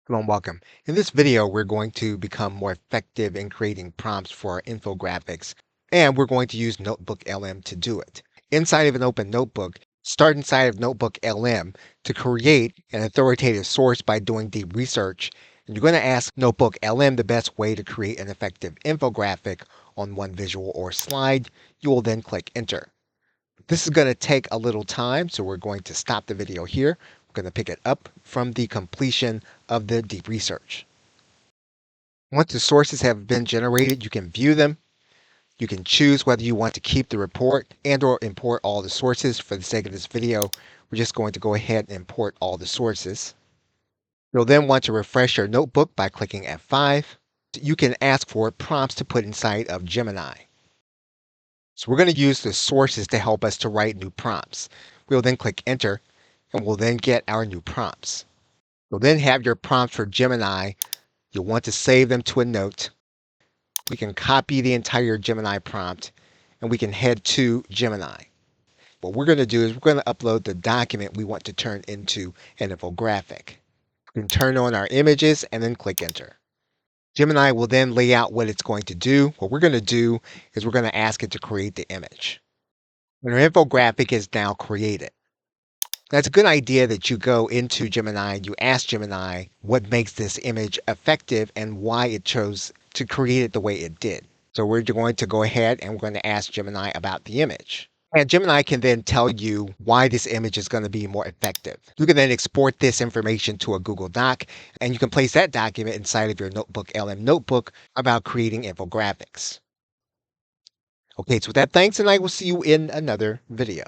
Hello and welcome. In this video, we're going to become more effective in creating prompts for our infographics, and we're going to use NotebookLM to do it. Inside of an open notebook, start inside of NotebookLM to create an authoritative source by doing deep research. And you're going to ask NotebookLM the best way to create an effective infographic on one visual or slide. You will then click enter. This is going to take a little time, so we're going to stop the video here. We're going to pick it up from the completion of the deep research. Once the sources have been generated, you can view them. You can choose whether you want to keep the report and or import all the sources. For the sake of this video, we're just going to go ahead and import all the sources. You'll then want to refresh your notebook by clicking F5. You can ask for prompts to put inside of Gemini. So we're going to use the sources to help us to write new prompts. We'll then click enter and we'll then get our new prompts. You'll then have your prompts for Gemini. You'll want to save them to a note. We can copy the entire Gemini prompt and we can head to Gemini. What we're going to do is we're going to upload the document we want to turn into an infographic. We can turn on our images and then click enter. Gemini will then lay out what it's going to do. What we're going to do is we're going to ask it to create the image. And our infographic is now created. Now, it's a good idea that you go into Gemini and you ask Gemini what makes this image effective and why it chose to create it the way it did. So we're going to go ahead and we're going to ask Gemini about the image. And Gemini can then tell you why this image is going to be more effective. You can then export this information to a Google Doc, and you can place that document inside of your NotebookLM notebook about creating infographics. Okay, so with that, thanks, and I will see you in another video.